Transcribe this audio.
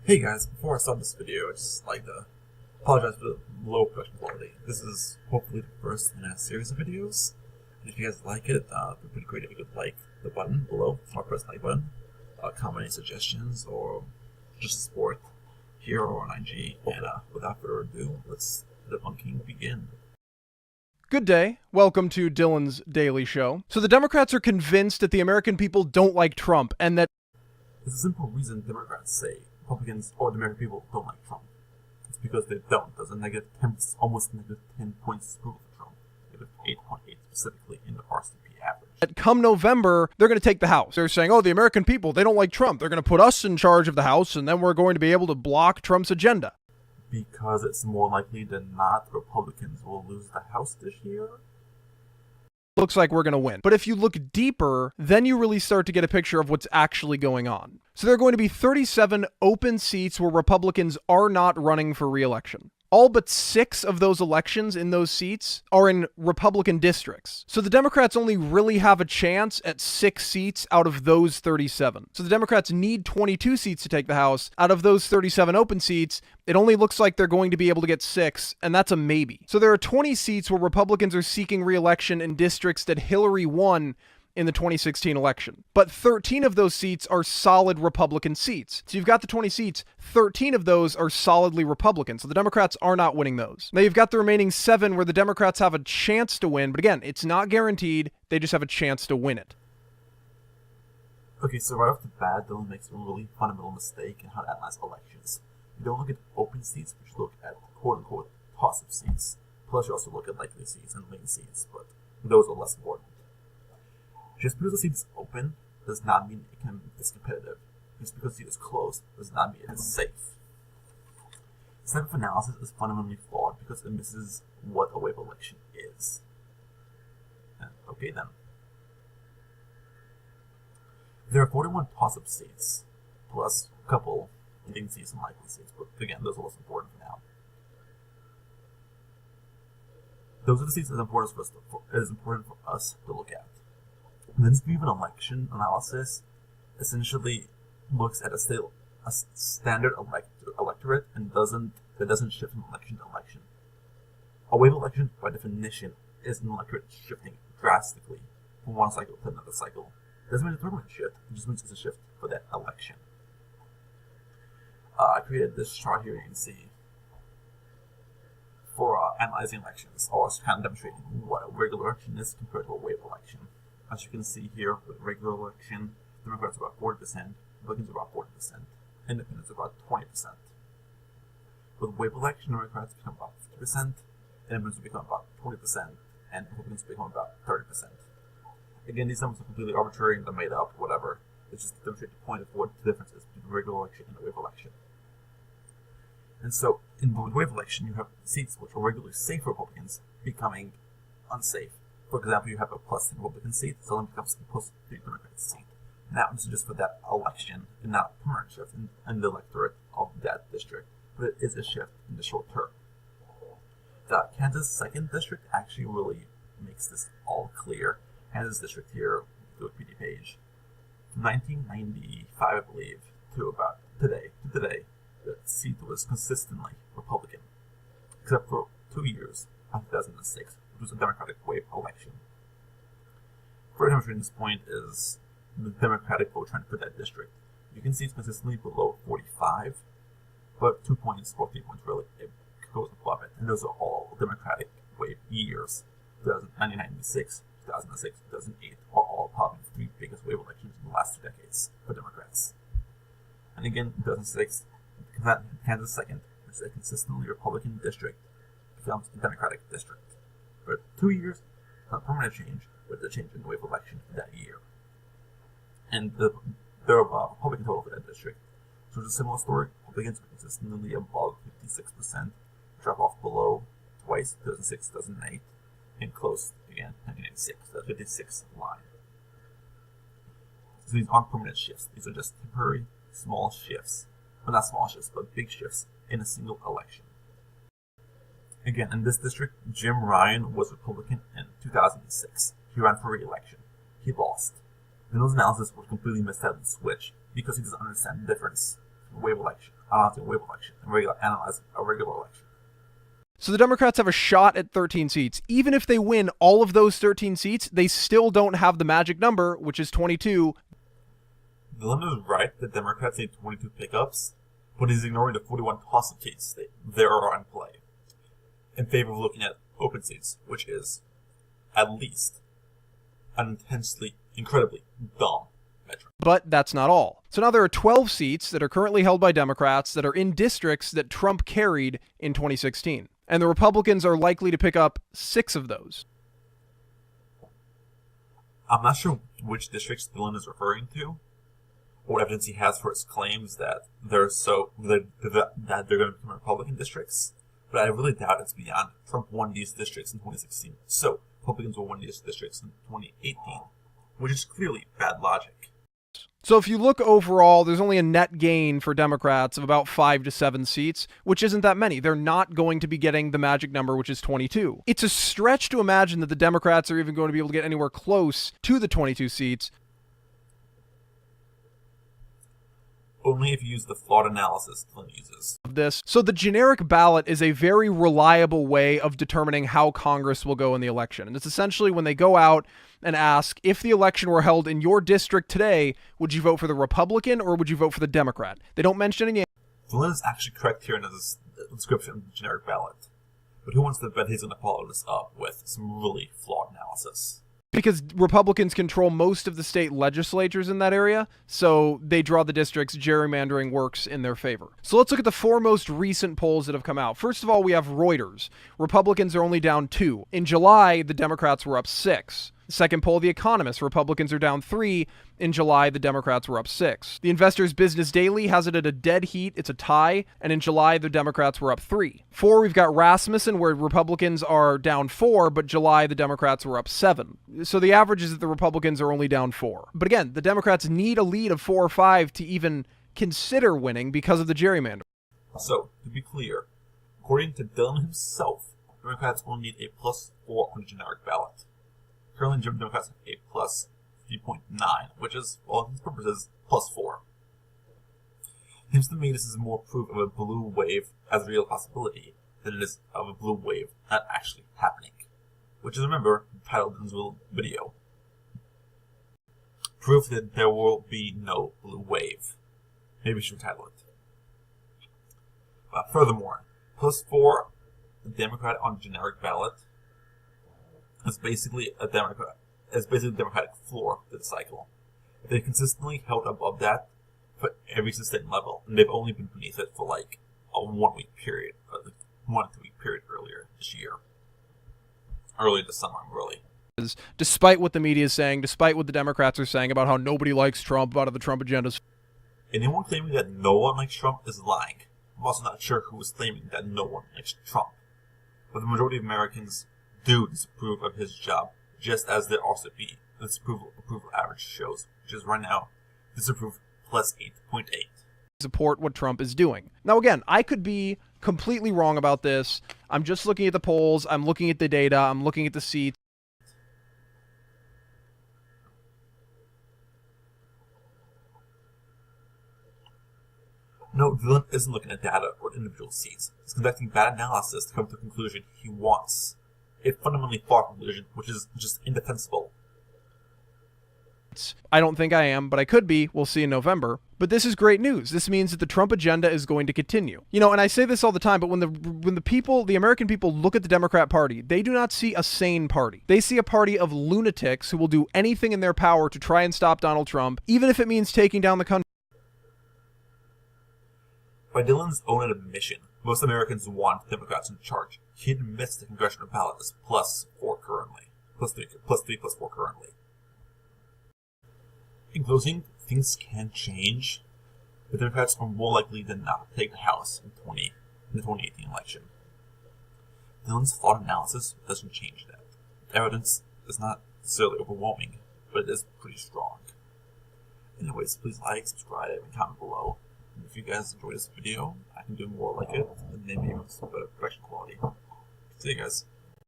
Hey guys, before I start this video, I'd just like to apologize for the low production quality. This is hopefully the first in a series of videos, and if you guys like it, it'd be pretty great if you could like the button below, press the like button, comment any suggestions, or just support here or on IG, and without further ado, let's debunking begin. Good day. Welcome to Dylan's Daily Show. So the Democrats are convinced that the American people don't like Trump and that There's a simple reason Democrats say Republicans or the American people don't like Trump. It's because they don't. There's a negative 10, almost negative 10 points approval for Trump. Negative 8.8 specifically in the RCP average. come November, they're going to take the House. They're saying, oh, the American people, they don't like Trump. They're going to put us in charge of the House, and then we're going to be able to block Trump's agenda. Because it's more likely than not Republicans will lose the House this year. Looks like we're going to win. But if you look deeper, then you really start to get a picture of what's actually going on. So there are going to be 37 open seats where Republicans are not running for re-election. All but 6 of those elections in those seats are in Republican districts. So the Democrats only really have a chance at 6 seats out of those 37. So the Democrats need 22 seats to take the House. Out of those 37 open seats, it only looks like they're going to be able to get 6, and that's a maybe. So there are 20 seats where Republicans are seeking re-election in districts that Hillary won in the 2016 election. But 13 of those seats are solid Republican seats. So you've got the 20 seats, 13 of those are solidly Republican. So the Democrats are not winning those. Now you've got the remaining 7 where the Democrats have a chance to win, but again, it's not guaranteed. They just have a chance to win it. Okay, so right off the bat, Dylan makes a really fundamental mistake in how to analyze elections. You don't look at open seats, but you look at quote-unquote toss-up seats. Plus you also look at likely seats and lean seats, but those are less important. Just because the seat is open does not mean it's competitive. Just because the seat is closed does not mean it's safe. This type of analysis is fundamentally flawed because it misses what a wave election is. And okay then. There are 41 toss-up seats, plus a couple lean seats and likely seats, but again, those are less important for now. Those are the seats that is important for us to look at. This view of an election analysis essentially looks at a standard electorate and doesn't shift from election to election. A wave election, by definition, is an electorate shifting drastically from one cycle to another cycle. It doesn't mean it's a permanent shift, it just means it's a shift for that election. I created this chart here you can see for analyzing elections, or kind of demonstrating what a regular election is compared to a wave election. As you can see here, with regular election, Democrats are about 40%, Republicans are about 40%, Independents are about 20%. With wave election, Democrats become about 50%, Independents will become about 20%, and Republicans will become about 30%. Again, these numbers are completely arbitrary and they're made up, whatever. It's just to demonstrate the point of what the difference is between a regular election and a wave election. And so, in the wave election, you have seats which are regularly safe for Republicans becoming unsafe. For example, you have a plus 10 Republican seat, so then becomes a plus 3 Democratic seat. And that was just for that election, and not a permanent shift in the electorate of that district, but it is a shift in the short term. The Kansas 2nd District actually really makes this all clear. Kansas District here, the Wikipedia page. From 1995, I believe, to about today, the seat was consistently Republican, except for 2 years, 2006, which was a Democratic wave election. Further demonstrating this point is the Democratic vote trend for that district. You can see it's consistently below 45, but 2 points or 3 points really, it goes above it. And those are all Democratic wave years. 1996, 2006, 2008 are all probably the 3 biggest wave elections in the last 2 decades for Democrats. And again, in 2006, Kansas 2nd, which is a consistently Republican district, becomes a Democratic district. For 2 years, not a permanent change, but a change in the wave election for that year. And the Republican total for that district shows a similar story. Republicans are consistently above 56%, drop off below twice, 2006, 2008, and close again, 1996, the 56 line. So these aren't permanent shifts. These are just temporary, small shifts. Well, not small shifts, but big shifts in a single election. Again, in this district, Jim Ryan was Republican in 2006. He ran for re-election. He lost. Mills' analysis was completely missed out of the switch because he doesn't understand the difference wave election, and analyze a regular election. So the Democrats have a shot at 13 seats. Even if they win all of those 13 seats, they still don't have the magic number, which is 22. Dylan is right that Democrats need 22 pickups, but he's ignoring the 41 toss-up seats that there are in play, in favor of looking at open seats, which is, at least, an intensely, incredibly dumb metric. But that's not all. So now there are 12 seats that are currently held by Democrats that are in districts that Trump carried in 2016. And the Republicans are likely to pick up 6 of those. I'm not sure which districts Dylan is referring to, or what evidence he has for his claims that they're going to become Republican districts, but I really doubt it's beyond. Trump won these districts in 2016, so Republicans will win these districts in 2018, which is clearly bad logic. So if you look overall, there's only a net gain for Democrats of about 5 to 7 seats, which isn't that many. They're not going to be getting the magic number, which is 22. It's a stretch to imagine that the Democrats are even going to be able to get anywhere close to the 22 seats. Only if you use the flawed analysis Dylan uses. So the generic ballot is a very reliable way of determining how Congress will go in the election. And it's essentially when they go out and ask, if the election were held in your district today, would you vote for the Republican or would you vote for the Democrat? They don't mention any. Dylan is actually correct here in his description of the generic ballot. But who wants to bet he's going to follow this up with some really flawed analysis? Because Republicans control most of the state legislatures in that area, so they draw the districts. Gerrymandering works in their favor. So let's look at the 4 most recent polls that have come out. First of all, we have Reuters. Republicans are only down 2. In July, the Democrats were up 6. Second poll, The Economist. Republicans are down 3. In July, the Democrats were up 6. The Investor's Business Daily has it at a dead heat. It's a tie. And in July, the Democrats were up 3. 4, we've got Rasmussen, where Republicans are down 4, but July, the Democrats were up 7. So the average is that the Republicans are only down 4. But again, the Democrats need a lead of 4 or 5 to even consider winning because of the gerrymander. So, to be clear, according to Dylan himself, Democrats only need a +4 on the generic ballot. Currently, Democrats have a plus 3.9, which is, well, in his purposes, +4. Seems to me this is more proof of a blue wave as a real possibility than it is of a blue wave not actually happening. Which is, remember, the title of this little video. Proof that there will be no blue wave. Maybe we should title it. But furthermore, +4, the Democrat on generic ballot, is basically the Democratic floor to the cycle. They consistently held above that for every sustained level, and they've only been beneath it for like a 1 week period, 1 to 2 week period earlier this year. Early this summer, really. Despite what the media is saying, despite what the Democrats are saying about how nobody likes Trump out of the Trump agendas. Anyone claiming that no one likes Trump is lying. I'm also not sure who is claiming that no one likes Trump. But the majority of Americans do disapprove of his job, just as there also be the approval average shows, which is right now disapprove +8.8. Support what Trump is doing. Now again, I could be completely wrong about this. I'm just looking at the polls, I'm looking at the data, I'm looking at the seats. No, Dylan isn't looking at data or individual seats. He's conducting bad analysis to come to the conclusion he wants. A fundamentally flawed conclusion, which is just indefensible. I don't think I am, but I could be. We'll see in November. But this is great news. This means that the Trump agenda is going to continue. You know, and I say this all the time, but when the American people look at the Democrat Party, they do not see a sane party. They see a party of lunatics who will do anything in their power to try and stop Donald Trump, even if it means taking down the country. By Dylan's own admission, most Americans want Democrats in charge. He admits the congressional ballot is +4 currently. +4 currently. In closing, things can change. The Democrats are more likely than not to take the House in the 2018 election. Dylan's flawed analysis doesn't change that. The evidence is not necessarily overwhelming, but it is pretty strong. Anyways, please like, subscribe, and comment below. And if you guys enjoyed this video, I can do more like it, and maybe even some better production quality. See you guys.